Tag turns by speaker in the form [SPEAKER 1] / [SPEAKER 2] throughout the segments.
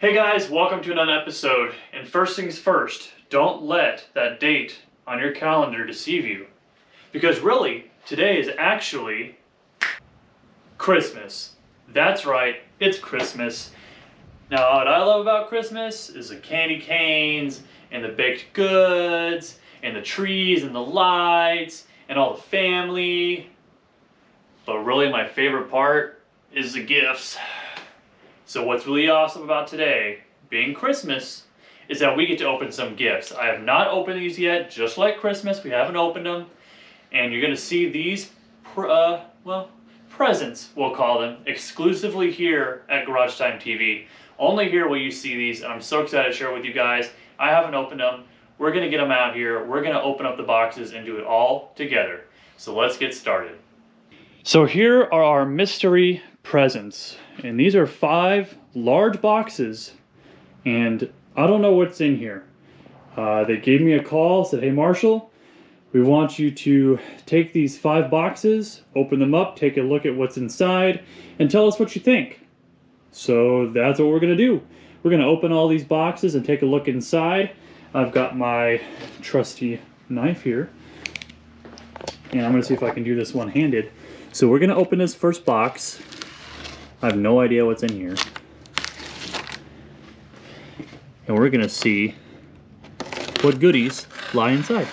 [SPEAKER 1] Hey guys, welcome to another episode. And first things first, don't let that date on your calendar deceive you. Because really, today is actually Christmas. That's right, it's Christmas. Now what I love about Christmas is the candy canes and the baked goods and the trees and the lights and all the family. But really my favorite part is the gifts. So what's really awesome about today, being Christmas, is that we get to open some gifts. I have not opened these yet, just like Christmas, we haven't opened them. And you're gonna see these, presents, we'll call them, exclusively here at Garage Time TV. Only here will you see these, and I'm so excited to share with you guys. I haven't opened them. We're gonna get them out here. We're gonna open up the boxes and do it all together. So let's get started. So here are our mystery presents, and these are 5 large boxes, and I don't know what's in here. They gave me a call, said, hey Marshall, we want you to take these 5 boxes, open them up, take a look at what's inside, and tell us what you think. So that's what we're gonna do. We're gonna open all these boxes and take a look inside. I've got my trusty knife here, and I'm gonna see if I can do this one-handed. So we're gonna open this first box. I have no idea what's in here. And we're gonna see what goodies lie inside.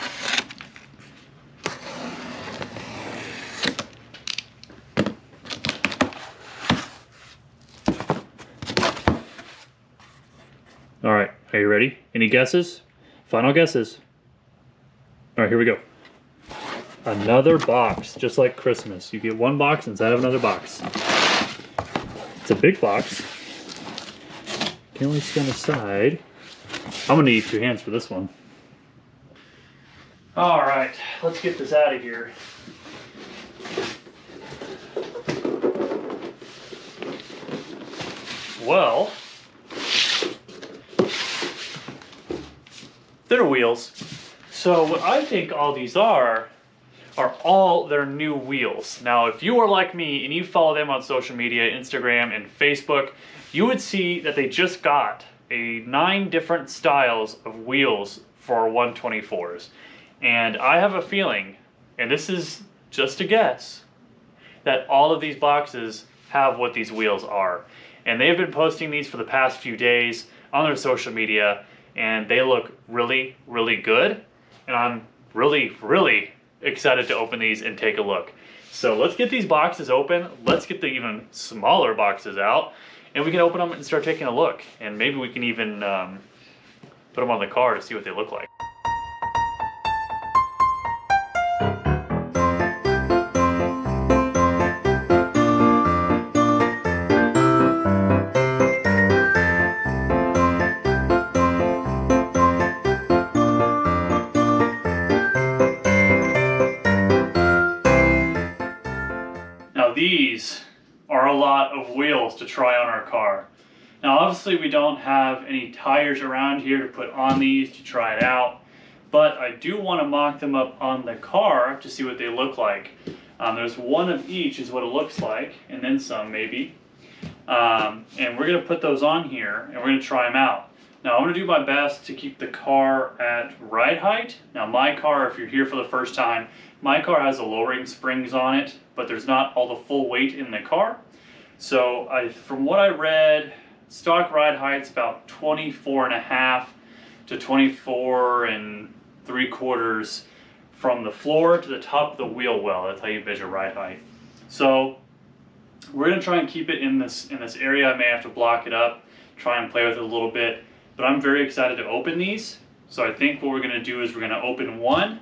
[SPEAKER 1] All right, are you ready? Any guesses? Final guesses? All right, here we go. Another box, just like Christmas. You get one box inside of another box. It's a big box. Can't really see on the side. I'm gonna need 2 hands for this one. All right, let's get this out of here. Well, they're wheels. So what I think all these are all their new wheels. Now, if you are like me and you follow them on social media, Instagram and Facebook, you would see that they just got 9 different styles of wheels for 124s. And I have a feeling, and this is just a guess, that all of these boxes have what these wheels are. And they've been posting these for the past few days on their social media, and they look really, really good. And I'm really excited to open these and take a look. So let's get these boxes open. Let's get the even smaller boxes out, and we can open them and start taking a look. And maybe we can even put them on the car to see what they look like. These are a lot of wheels to try on our car. Now obviously we don't have any tires around here to put on these to try it out, but I do want to mock them up on the car to see what they look like. There's one of each is what it looks like, and then some maybe. And we're going to put those on here and we're going to try them out. Now I'm going to do my best to keep the car at ride height. Now my car, if you're here for the first time, my car has the lowering springs on it, but there's not all the full weight in the car. So from what I read, stock ride height's about 24.5 to 24.75 from the floor to the top of the wheel well. That's how you measure ride height. So we're gonna try and keep it in this area. I may have to block it up, try and play with it a little bit, but I'm very excited to open these. So I think what we're gonna do is we're gonna open one,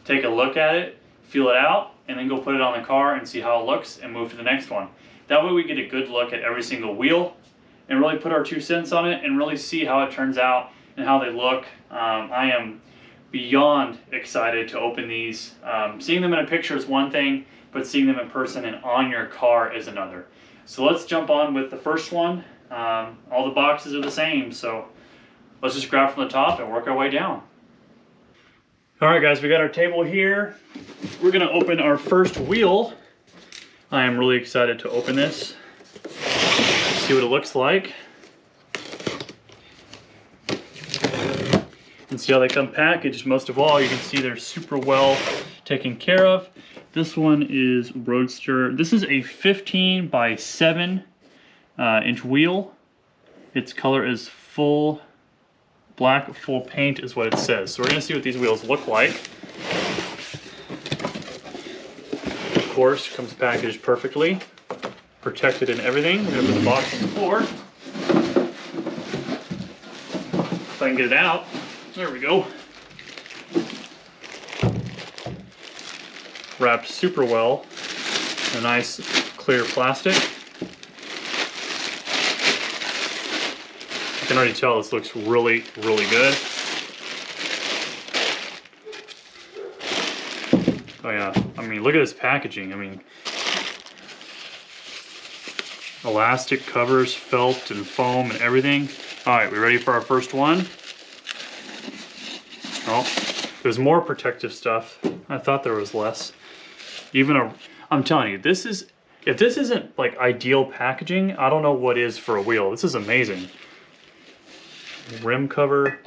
[SPEAKER 1] take a look at it, feel it out, and then go put it on the car and see how it looks and move to the next one. That way we get a good look at every single wheel and really put our 2 cents on it and really see how it turns out and how they look. I am beyond excited to open these. Seeing them in a picture is one thing, but seeing them in person and on your car is another. So let's jump on with the first one. All the boxes are the same, so let's just grab from the top and work our way down. All right guys, we got our table here. We're gonna open our first wheel. I am really excited to open this, see what it looks like. And see how they come packaged. Most of all, you can see they're super well taken care of. This one is Roadster. This is a 15 by 7 inch wheel. Its color is full black, full paint is what it says. So we're gonna see what these wheels look like. Of course, comes packaged perfectly, protected and everything. We're gonna put the box on the floor. If I can get it out. There we go. Wrapped super well in a nice clear plastic. You can already tell this looks really, really good. Oh yeah, I mean, look at this packaging. I mean, elastic covers, felt and foam and everything. All right, we ready for our first one? Oh, there's more protective stuff. I thought there was less. I'm telling you, this is, if this isn't like ideal packaging, I don't know what is for a wheel. This is amazing. Rim cover,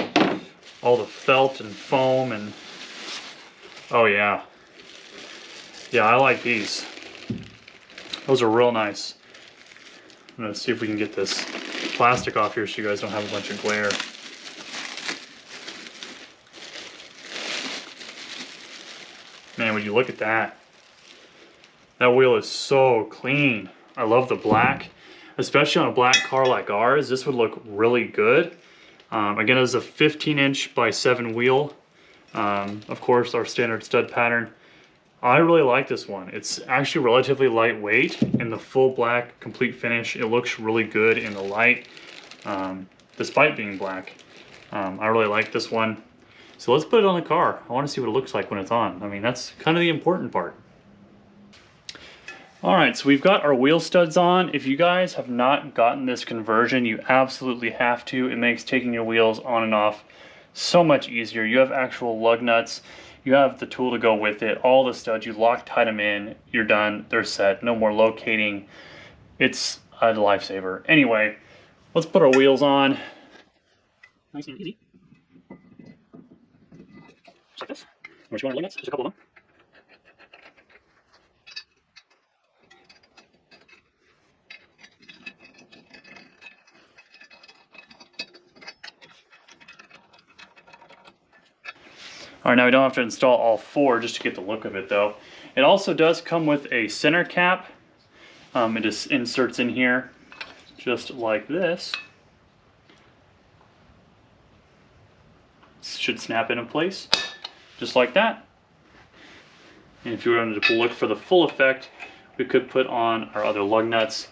[SPEAKER 1] all the felt and foam and, oh yeah. Yeah, I like these. Those are real nice. I'm gonna see if we can get this plastic off here so you guys don't have a bunch of glare. Man, would you look at that? That wheel is so clean. I love the black, especially on a black car like ours. This would look really good. Again, it's a 15 inch by 7 wheel. Of course, our standard stud pattern. I really like this one. It's actually relatively lightweight in the full black complete finish. It looks really good in the light, despite being black. I really like this one. So let's put it on the car. I want to see what it looks like when it's on. I mean, that's kind of the important part. All right, so we've got our wheel studs on. If you guys have not gotten this conversion, you absolutely have to. It makes taking your wheels on and off so much easier. You have actual lug nuts. You have the tool to go with it. All the studs, you Loctite them in, you're done, they're set. No more locating. It's a lifesaver. Anyway, let's put our wheels on. Nice and easy. Just like this. We're just going to lug nuts, just a couple of them. All right, now we don't have to install all 4 just to get the look of it though. It also does come with a center cap. It just inserts in here just like this. Should snap into place just like that. And if you wanted to look for the full effect, we could put on our other lug nuts.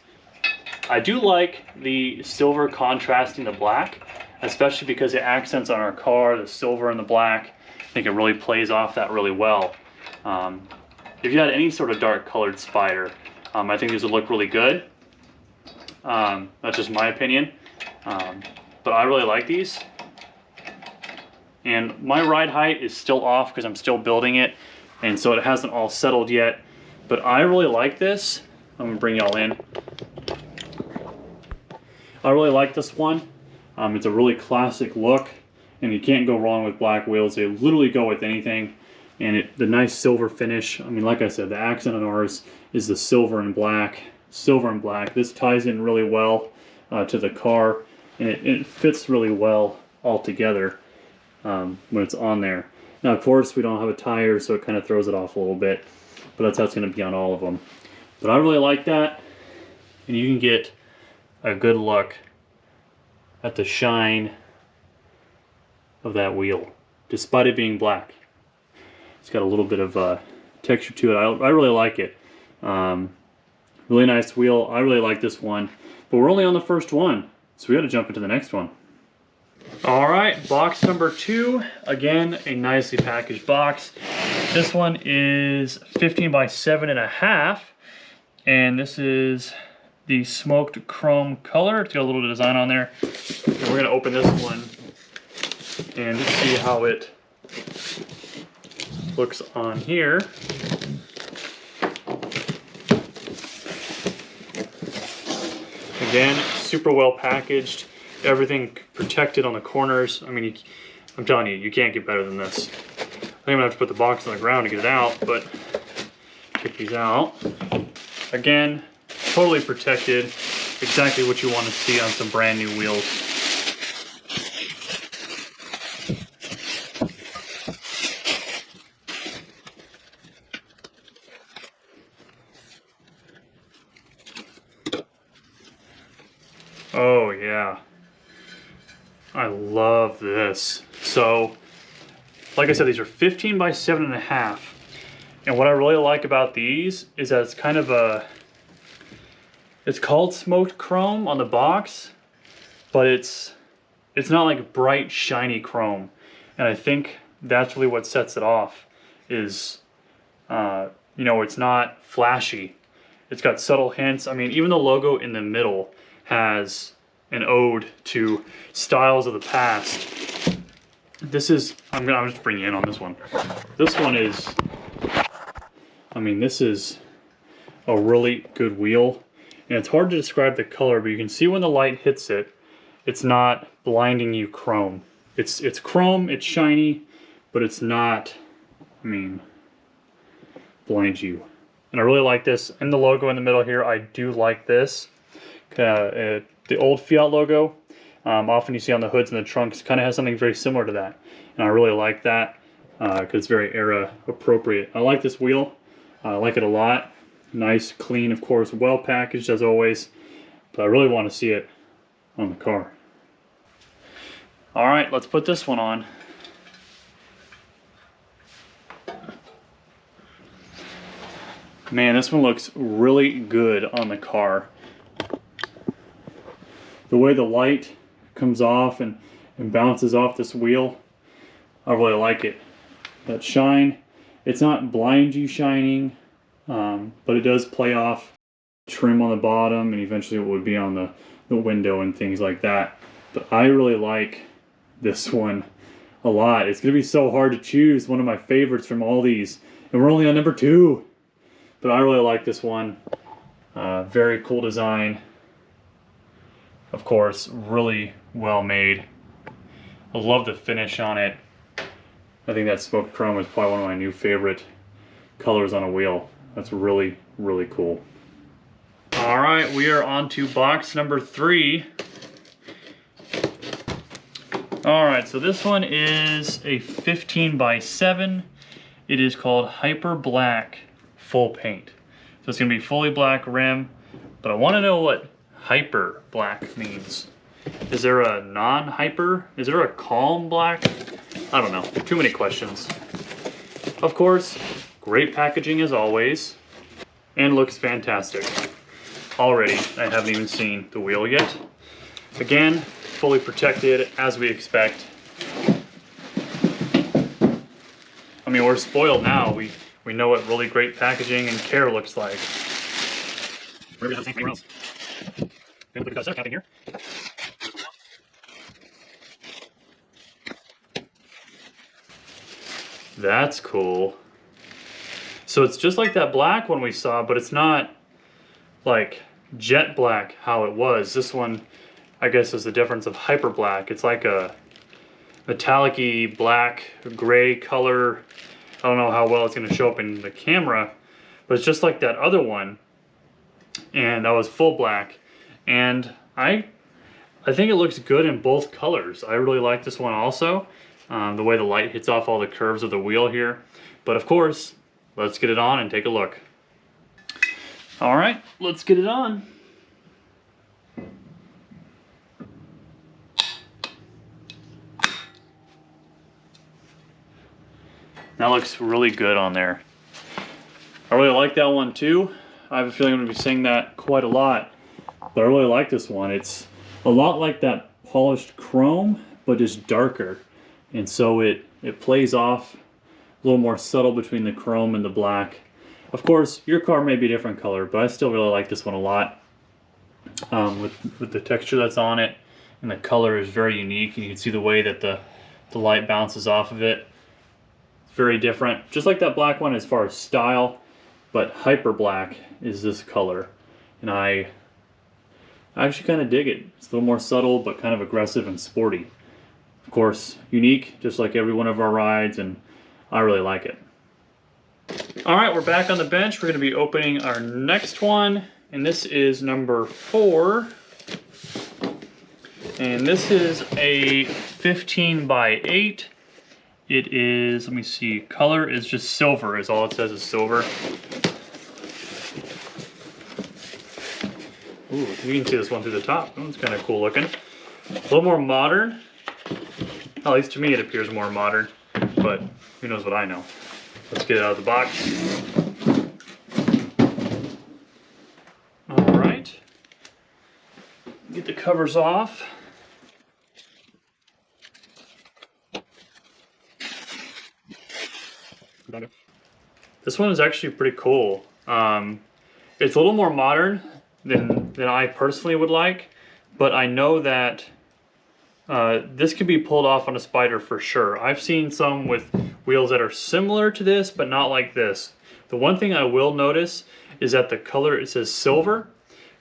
[SPEAKER 1] I do like the silver contrasting the black, especially because it accents on our car, the silver and the black. I think it really plays off that really well. If you had any sort of dark colored Spider, I think these would look really good. That's just my opinion. But I really like these. And my ride height is still off because I'm still building it, and so it hasn't all settled yet. But I really like this. I'm gonna bring y'all in. I really like this one. It's a really classic look, and you can't go wrong with black wheels. They literally go with anything. And the nice silver finish. I mean, like I said, the accent on ours is the silver and black. Silver and black. This ties in really well to the car, and it fits really well all together when it's on there. Now, of course, we don't have a tire, so it kind of throws it off a little bit, but that's how it's going to be on all of them. But I really like that, and you can get a good look at the shine of that wheel, despite it being black. It's got a little bit of texture to it. I really like it. Really nice wheel. I really like this one, but we're only on the first one, so we got to jump into the next one. All right, box number 2. Again, a nicely packaged box. This one is 15 by 7.5, and this is the smoked chrome color. It's got a little design on there. And we're gonna open this one and just see how it looks on here. Again, super well packaged. Everything protected on the corners. I mean, I'm telling you, you can't get better than this. I think I'm gonna have to put the box on the ground to get it out, but get these out. Again, totally protected. Exactly what you want to see on some brand new wheels. Oh yeah, I love this. So, like I said, these are 15 by 7.5. And what I really like about these is that it's kind of a, it's called smoked chrome on the box, but it's not like bright, shiny chrome. And I think that's really what sets it off is, you know, it's not flashy. It's got subtle hints. I mean, even the logo in the middle has an ode to styles of the past. This is, I'm just bring you in on this one. This one is, I mean, this is a really good wheel. And it's hard to describe the color, but you can see when the light hits it, it's not blinding you chrome. It's chrome, it's shiny, but it's not, I mean, blind you. And I really like this. And the logo in the middle here, I do like this. The old Fiat logo, often you see on the hoods and the trunks, kind of has something very similar to that. And I really like that because it's very era appropriate. I like this wheel. I like it a lot. Nice, clean, of course, well packaged as always. But I really want to see it on the car. All right, let's put this one on. Man, this one looks really good on the car. The way the light comes off and bounces off this wheel, I really like it. That shine, it's not blind you shining, but it does play off trim on the bottom and eventually it would be on the window and things like that. But I really like this one a lot. It's going to be so hard to choose one of my favorites from all these. And we're only on number 2. But I really like this one. Very cool design. Of course, really well made. I love the finish on it. I think that smoked chrome is probably one of my new favorite colors on a wheel. That's really, really cool. All right, we are on to box number 3. All right, so this one is a 15 by 7. It is called Hyper Black Full Paint. So it's gonna be fully black rim, but I wanna know what hyper black means. Is there a non-hyper? Is there a calm black? I don't know, too many questions. Of course, great packaging as always, and looks fantastic. Already, I haven't even seen the wheel yet. Again, fully protected as we expect. I mean, we're spoiled now. We know what really great packaging and care looks like. We're gonna have to else. Gonna put a capping here. That's cool. So it's just like that black one we saw, but it's not like jet black how it was. This one, I guess, is the difference of hyper black. It's like a metallic-y black, gray color. I don't know how well it's going to show up in the camera, but it's just like that other one. And that was full black. And I think it looks good in both colors. I really like this one also. The way the light hits off all the curves of the wheel here. But of course, let's get it on and take a look. All right, let's get it on. That looks really good on there. I really like that one too. I have a feeling I'm going to be saying that quite a lot. But I really like this one. It's a lot like that polished chrome, but just darker. And so it plays off a little more subtle between the chrome and the black. Of course, your car may be a different color, but I still really like this one a lot. With the texture that's on it, and the color is very unique. And you can see the way that the light bounces off of it. Very different, just like that black one as far as style, but hyper black is this color, and I actually kind of dig it. It's a little more subtle, but kind of aggressive and sporty. Of course, unique, just like every one of our rides, and I really like it. All right, we're back on the bench. We're going to be opening our next one, and this is number 4. And this is a 15 by 8. It is, let me see, color is just silver, is all it says is silver. Ooh, you can see this one through the top. Oh, it's kind of cool looking. A little more modern. At least to me it appears more modern, but who knows what I know. Let's get it out of the box. All right. Get the covers off. This one is actually pretty cool. It's a little more modern than I personally would like, but I know that this can be pulled off on a Spider for sure. I've seen some with wheels that are similar to this, but not like this. The one thing I will notice is that the color, it says silver,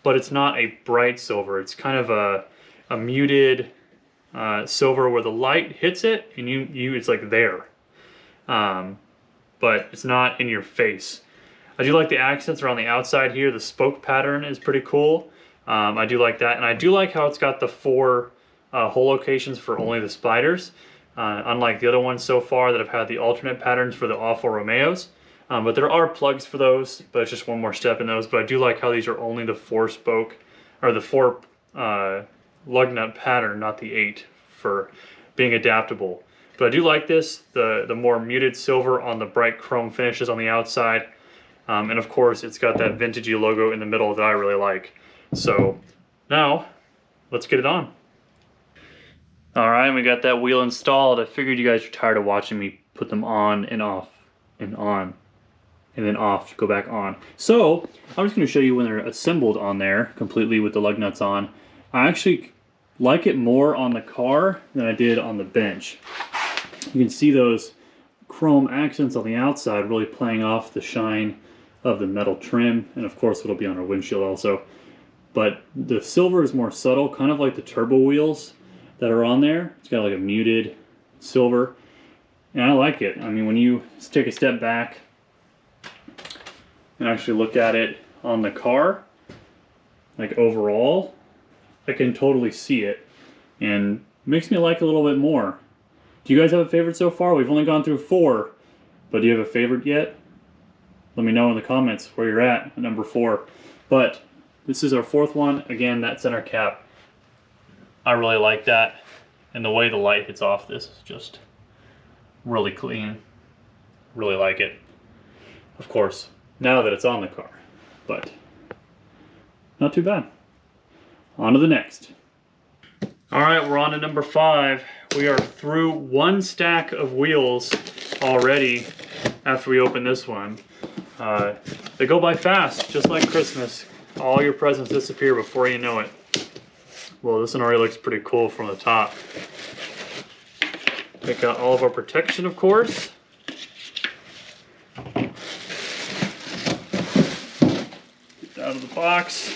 [SPEAKER 1] but it's not a bright silver. It's kind of a muted silver where the light hits it and it's like there. But it's not in your face. I do like the accents around the outside here. The spoke pattern is pretty cool. I do like that, and I do like how it's got the 4 hole locations for only the Spiders, unlike the other ones so far that have had the alternate patterns for the Alfa Romeos. But there are plugs for those, but it's just one more step in those. But I do like how these are only the 4 spoke, or the 4 lug nut pattern, not the 8, for being adaptable. But I do like this, the more muted silver on the bright chrome finishes on the outside. And of course, it's got that vintagey logo in the middle that I really like. So now, let's get it on. All right, we got that wheel installed. I figured you guys were tired of watching me put them on and off and on and then off, go back on. So I'm just going to show you when they're assembled on there completely with the lug nuts on. I actually like it more on the car than I did on the bench. You can see those chrome accents on the outside really playing off the shine of the metal trim, and of course it'll be on our windshield also. But the silver is more subtle, kind of like the turbo wheels that are on there. It's got like a muted silver, and I like it. I mean, when you take a step back and actually look at it on the car, like overall, I can totally see it, and makes me like it a little bit more. Do you guys have a favorite so far? We've only gone through 4, but do you have a favorite yet? Let me know in the comments where you're at number 4. But this is our 4th one. Again, that center cap, I really like that. And the way the light hits off this is just really clean. Really like it. Of course, now that it's on the car, but not too bad. On to the next. All right, we're on to number 5. We are through 1 stack of wheels already after we open this one. They go by fast, just like Christmas. All your presents disappear before you know it. Well, this one already looks pretty cool from the top. We got all of our protection, of course. Get that out of the box.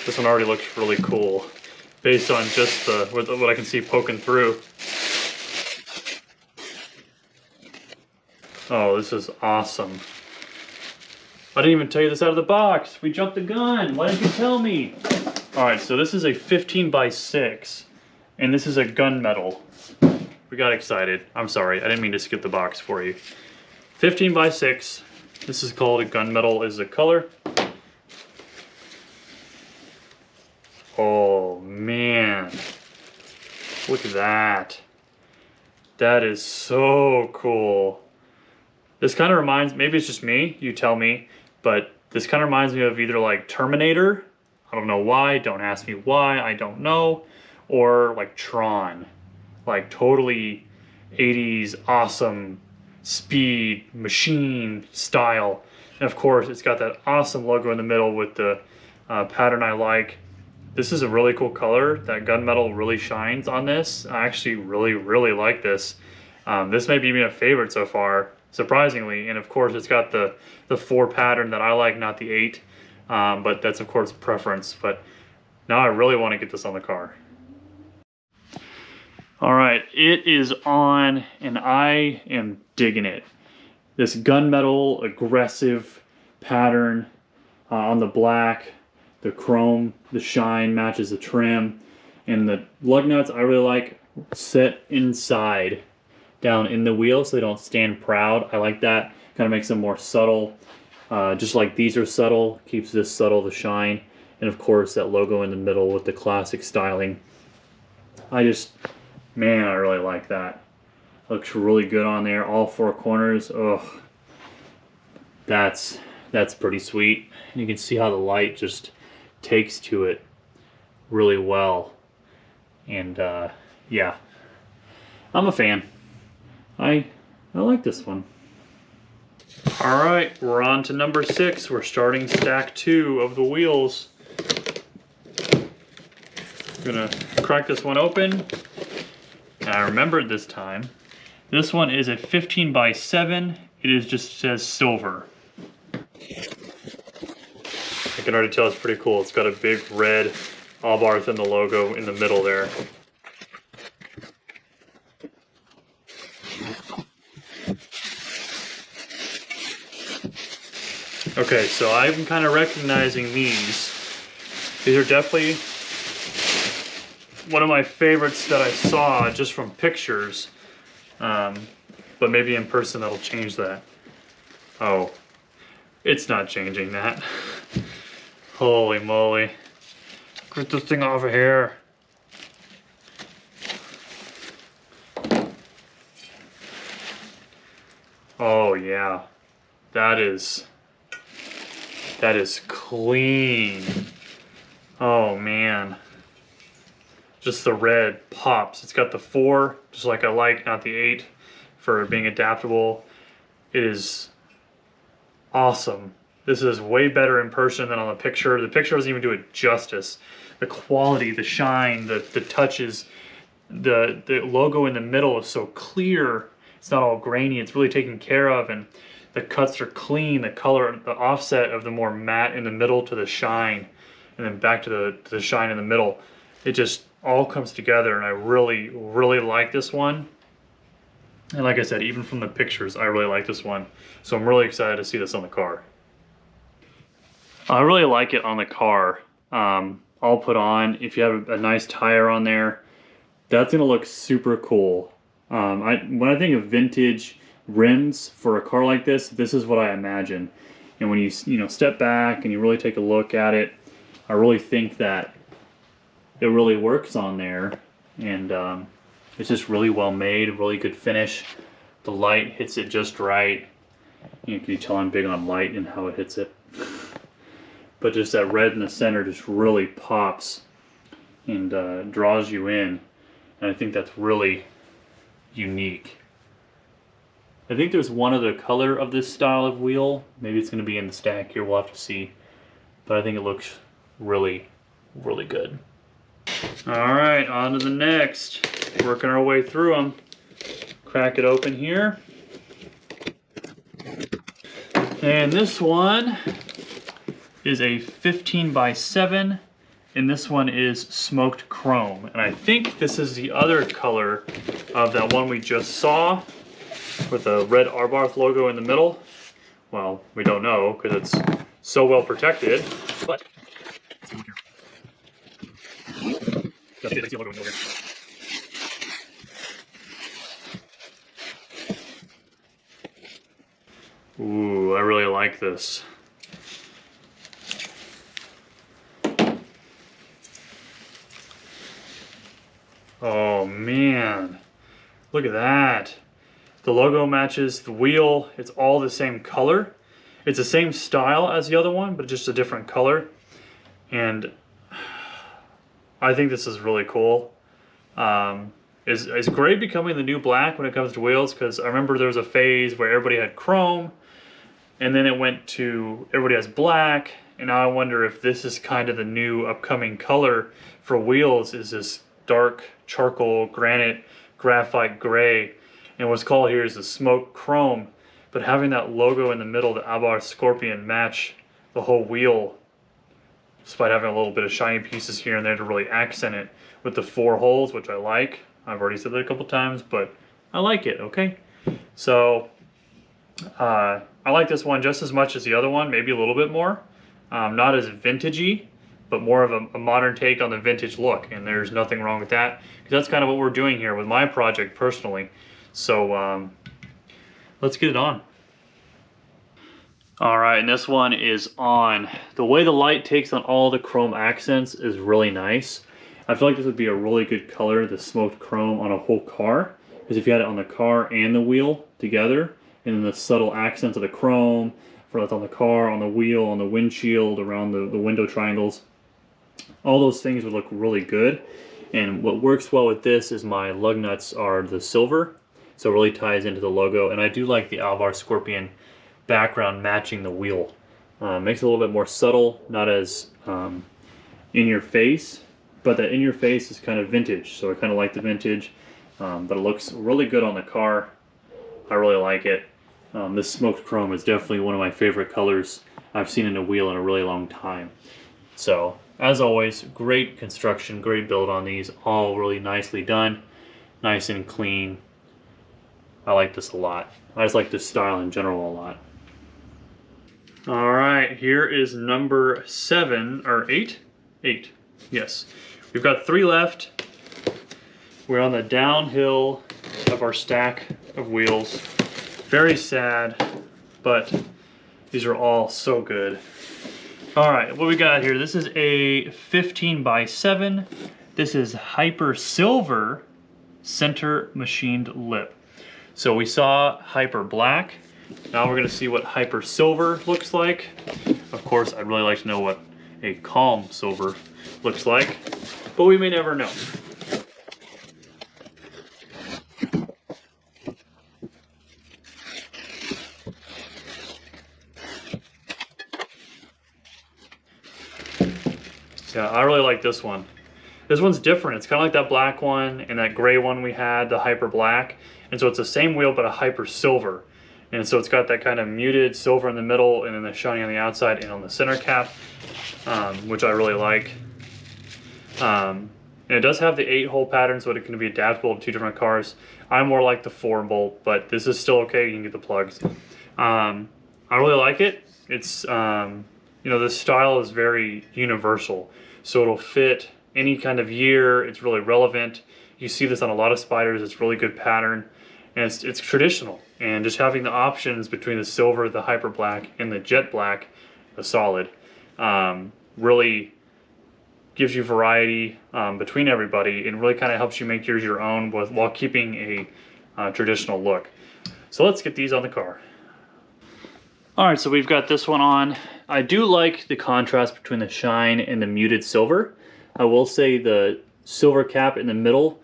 [SPEAKER 1] This one already looks really cool, based on just what I can see poking through. Oh, this is awesome. I didn't even tell you this out of the box. We jumped the gun. Why didn't you tell me? All right, so this is a 15 by 6, and this is a gunmetal. We got excited. I'm sorry, I didn't mean to skip the box for you. 15 by 6. This is called a gunmetal is the color. Oh man, look at that. That is so cool. This kind of reminds, maybe it's just me, you tell me, but this kind of reminds me of either like Terminator, I don't know why, don't ask me why, I don't know, or like Tron, like totally 80s awesome speed machine style. And of course it's got that awesome logo in the middle with the pattern I like. This is a really cool color. That gunmetal really shines on this. I actually really like this. This may be my favorite so far, surprisingly. And of course it's got the 4 pattern that I like, not the 8. But that's of course preference. But now I really want to get this on the car. All right, it is on and I am digging it. This gunmetal aggressive pattern on the black, the chrome, the shine matches the trim, and the lug nuts I really like set inside down in the wheel so they don't stand proud. I like that, kind of makes them more subtle. Just like these are subtle, keeps this subtle, the shine, and of course that logo in the middle with the classic styling. Man, I really like that. Looks really good on there, all four corners. Oh, that's pretty sweet. And you can see how the light just takes to it really well. And yeah, I'm a fan. I like this one. All right, we're on to number 6. We're starting stack 2 of the wheels. I'm gonna crack this one open. And I remembered this time. This one is a 15 by 7. It is just says silver. I can already tell it's pretty cool. It's got a big red Abarth in the logo in the middle there. Okay, so I'm kind of recognizing these. These are definitely one of my favorites that I saw just from pictures. But maybe in person that'll change that. Oh, it's not changing that. Holy moly. Get this thing off of here. Oh yeah, that is clean. Oh man. Just the red pops. It's got the 4, just like I like, not the 8, for being adaptable. It is awesome. This is way better in person than on the picture. The picture doesn't even do it justice. The quality, the shine, the touches, the logo in the middle is so clear. It's not all grainy. It's really taken care of, and the cuts are clean. The color, the offset of the more matte in the middle to the shine, and then back to the shine in the middle. It just all comes together, and I really, really like this one. And like I said, even from the pictures, I really like this one. So I'm really excited to see this on the car. I really like it on the car. I'll put on, if you have a nice tire on there, that's gonna look super cool. When I think of vintage rims for a car like this is what I imagine. And when you step back and you really take a look at it, I really think that it really works on there, and it's just really well made, really good finish. The light hits it just right. You can tell I'm big on light and how it hits it. But just that red in the center just really pops and draws you in, and I think that's really unique. I think there's one other color of this style of wheel. Maybe it's going to be in the stack here, we'll have to see. But I think it looks really, really good. Alright, on to the next. Working our way through them. Crack it open here. And this one is a 15 by 7, and this one is smoked chrome. And I think this is the other color of that one we just saw with the red Abarth logo in the middle. Well, we don't know because it's so well protected, but ooh, I really like this. Oh man, look at that. The logo matches the wheel. It's all the same color. It's the same style as the other one, but just a different color. And I think this is really cool. Is gray becoming the new black when it comes to wheels? Because I remember there was a phase where everybody had chrome, and then it went to everybody has black, and now I wonder if this is kind of the new upcoming color for wheels, is this dark charcoal, granite, graphite gray. And what's called here is the smoked chrome, but having that logo in the middle, the Abarth Scorpion, match the whole wheel, despite having a little bit of shiny pieces here and there to really accent it with the 4 holes, which I like. I've already said that a couple times, but I like it, okay? So, I like this one just as much as the other one, maybe a little bit more. Not as vintagey, but more of a modern take on the vintage look, and there's nothing wrong with that, because that's kind of what we're doing here with my project personally. So, let's get it on. All right, and this one is on. The way the light takes on all the chrome accents is really nice. I feel like this would be a really good color, the smoked chrome on a whole car, because if you had it on the car and the wheel together, and then the subtle accents of the chrome, for that's on the car, on the wheel, on the windshield, around the window triangles, all those things would look really good. And what works well with this is my lug nuts are the silver, so it really ties into the logo. And I do like the Alvar Scorpion background matching the wheel. Makes it a little bit more subtle, not as in your face, but that in your face is kind of vintage. So I kind of like the vintage, but it looks really good on the car. I really like it. This smoked chrome is definitely one of my favorite colors I've seen in a wheel in a really long time. So, as always, great construction, great build on these, all really nicely done, nice and clean. I like this a lot. I just like this style in general a lot. All right, here is number 7, or 8? 8, yes. We've got 3 left. We're on the downhill of our stack of wheels. Very sad, but these are all so good. All right, what we got here? This is a 15x7. This is Hyper Silver center machined lip. So we saw Hyper Black. Now we're gonna see what Hyper Silver looks like. Of course, I'd really like to know what a Calm Silver looks like, but we may never know. Yeah, I really like this one. This one's different. It's kind of like that black one and that gray one we had, the Hyper Black. And so it's the same wheel, but a Hyper Silver. And so it's got that kind of muted silver in the middle and then the shiny on the outside and on the center cap, which I really like. And it does have the 8-hole pattern, so it can be adaptable to 2 different cars. I'm more like the 4-bolt, but this is still okay. You can get the plugs. I really like it. It's, you know, the style is very universal. So it'll fit any kind of year. It's really relevant. You see this on a lot of Spyders. It's really good pattern, and it's traditional. And just having the options between the silver, the Hyper Black, and the Jet Black, the solid, really gives you variety between everybody, and really kind of helps you make yours your own while keeping a traditional look. So let's get these on the car. All right, so we've got this one on. I do like the contrast between the shine and the muted silver. I will say the silver cap in the middle,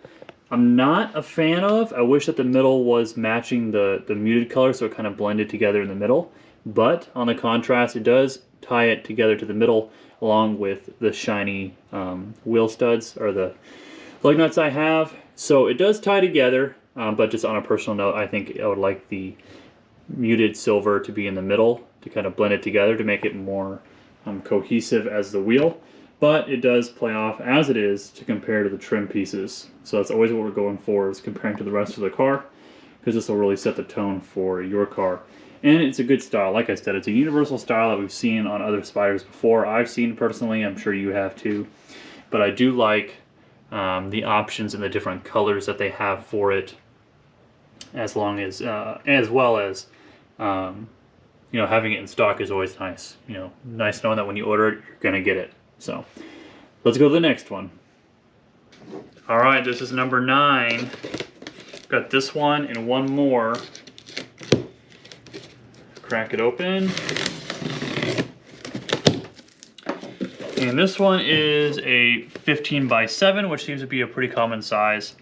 [SPEAKER 1] I'm not a fan of. I wish that the middle was matching the muted color, so it kind of blended together in the middle. But on the contrast, it does tie it together to the middle along with the shiny wheel studs, or the lug nuts I have. So it does tie together, but just on a personal note, I think I would like the muted silver to be in the middle to kind of blend it together to make it more cohesive as the wheel. But it does play off as it is to compare to the trim pieces. So that's always what we're going for, is comparing to the rest of the car, because this will really set the tone for your car. And it's a good style. Like I said, it's a universal style that we've seen on other Spyders before. I've seen personally, I'm sure you have too. But I do like the options and the different colors that they have for it, as well as you know, having it in stock is always nice. You know, nice knowing that when you order it, you're gonna get it. So let's go to the next one. All right, this is number 9. Got this one and one more. Crack it open. And this one is a 15x7, which seems to be a pretty common size.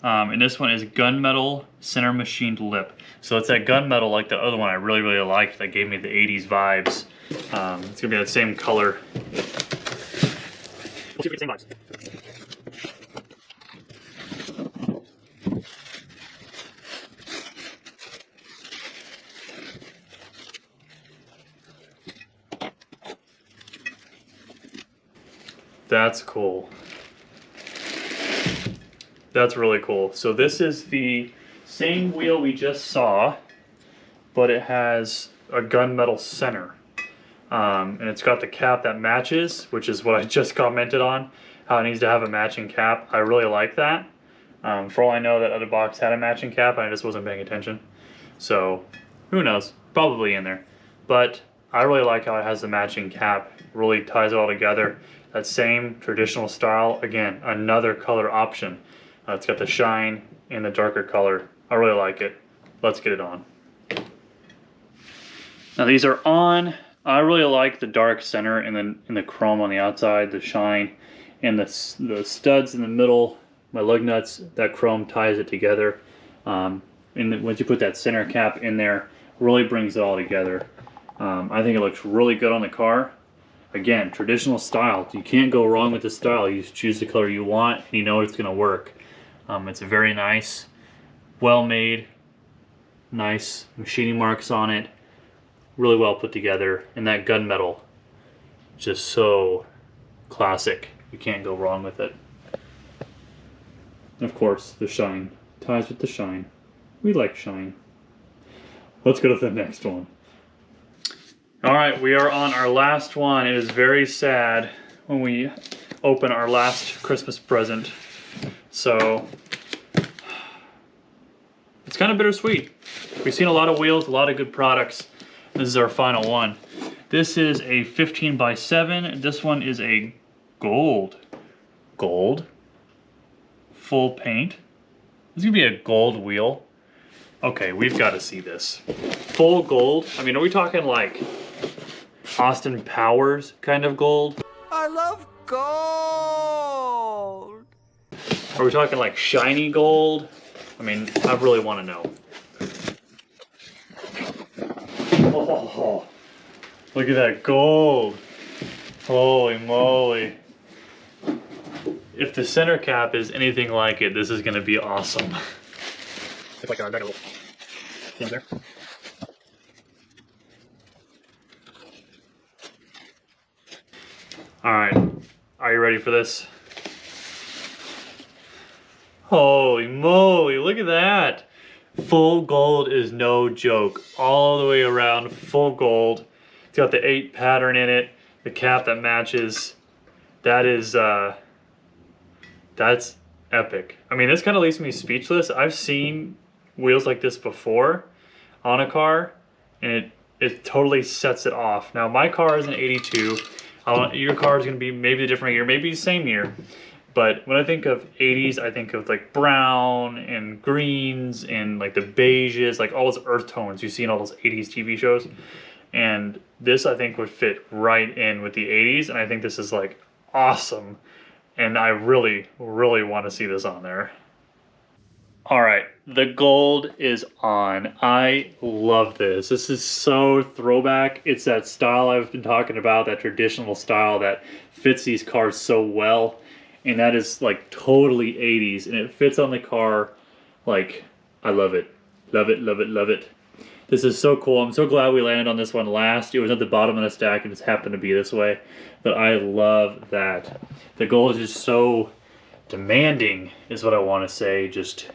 [SPEAKER 1] And this one is Gunmetal center machined lip. So it's that gunmetal like the other one I really, really liked that gave me the 80s vibes. It's gonna be that same color. We'll see if it's the same vibes. That's cool. That's really cool. So this is the same wheel we just saw, but it has a gunmetal center. And it's got the cap that matches, which is what I just commented on, how it needs to have a matching cap. I really like that. For all I know, that other box had a matching cap, and I just wasn't paying attention. So, who knows? Probably in there. But I really like how it has the matching cap. Really ties it all together. That same traditional style. Again, another color option. It's got the shine and the darker color. I really like it. Let's get it on. Now these are on. I really like the dark center and then the chrome on the outside, the shine, and the studs in the middle. My lug nuts, that chrome ties it together. And then once you put that center cap in there, really brings it all together. I think it looks really good on the car. Again, traditional style. You can't go wrong with the style. You just choose the color you want, and you know it's going to work. It's very nice, well made, nice machining marks on it, really well put together, and that gunmetal, just so classic. You can't go wrong with it. And of course, the shine ties with the shine. We like shine. Let's go to the next one. All right, we are on our last one. It is very sad when we open our last Christmas present. So it's kind of bittersweet. We've seen a lot of wheels, a lot of good products. This is our final one. This is a 15x7. This one is a gold full paint. This is gonna be a gold wheel. Okay, we've got to see this. Full gold. I mean, are we talking like Austin Powers kind of gold?
[SPEAKER 2] I love gold.
[SPEAKER 1] Are we talking like shiny gold? I mean, I really want to know. Oh, look at that gold. Holy moly. If the center cap is anything like it, this is going to be awesome. Looks like a little thing there. Alright, are you ready for this? Holy moly, look at that! Full gold is no joke. All the way around, full gold. It's got the 8 pattern in it, the cap that matches. That is, that's epic. I mean, this kind of leaves me speechless. I've seen wheels like this before on a car, and it totally sets it off. Now, my car is an 82. Your car is going to be maybe a different year, maybe the same year. But when I think of 80s, I think of like brown and greens and like the beiges, like all those earth tones you see in all those 80s TV shows. And this, I think, would fit right in with the 80s. And I think this is like awesome. And I really, really want to see this on there. All right, the gold is on. I love this. This is so throwback. It's that style I've been talking about, that traditional style that fits these cars so well. And that is like totally 80s, and it fits on the car. Like, I love it. Love it, love it, love it. This is so cool. I'm so glad we landed on this one last. It was at the bottom of the stack and just happened to be this way. But I love that. The gold is just so demanding, is what I want to say. Just,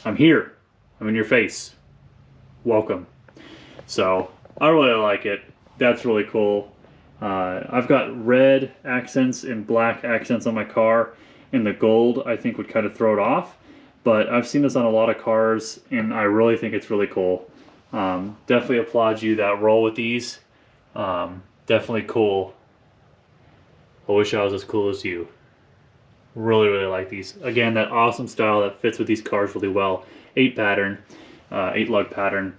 [SPEAKER 1] I'm here. I'm in your face. Welcome. So, I really like it. That's really cool. I've got red accents and black accents on my car, and the gold I think would kind of throw it off. But I've seen this on a lot of cars, and I really think it's really cool. Definitely applaud you that roll with these. Definitely cool. I wish I was as cool as you. Really, really like these. Again, that awesome style that fits with these cars really well. 8 pattern, 8 lug pattern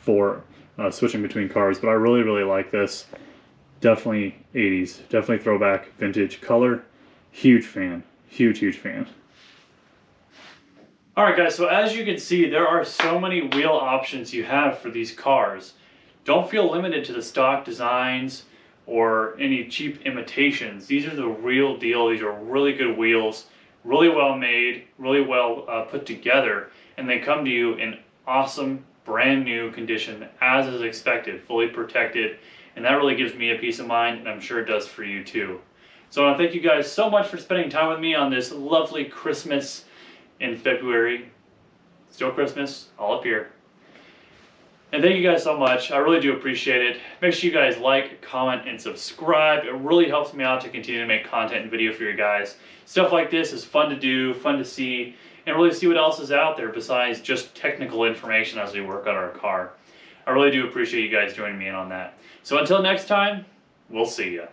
[SPEAKER 1] for switching between cars. But I really, really like this. Definitely 80s. Definitely throwback, vintage color. Huge fan. Huge, huge fan. Alright guys, so as you can see, there are so many wheel options you have for these cars. Don't feel limited to the stock designs or any cheap imitations. These are the real deal. These are really good wheels, really well made, really well put together, and they come to you in awesome, brand new condition, as is expected, fully protected, and that really gives me a peace of mind, and I'm sure it does for you too. So I want to thank you guys so much for spending time with me on this lovely Christmas in February. Still Christmas, all up here. And thank you guys so much. I really do appreciate it. Make sure you guys like, comment, and subscribe. It really helps me out to continue to make content and video for you guys. Stuff like this is fun to do, fun to see, and really see what else is out there besides just technical information as we work on our car. I really do appreciate you guys joining me in on that. So until next time, we'll see ya.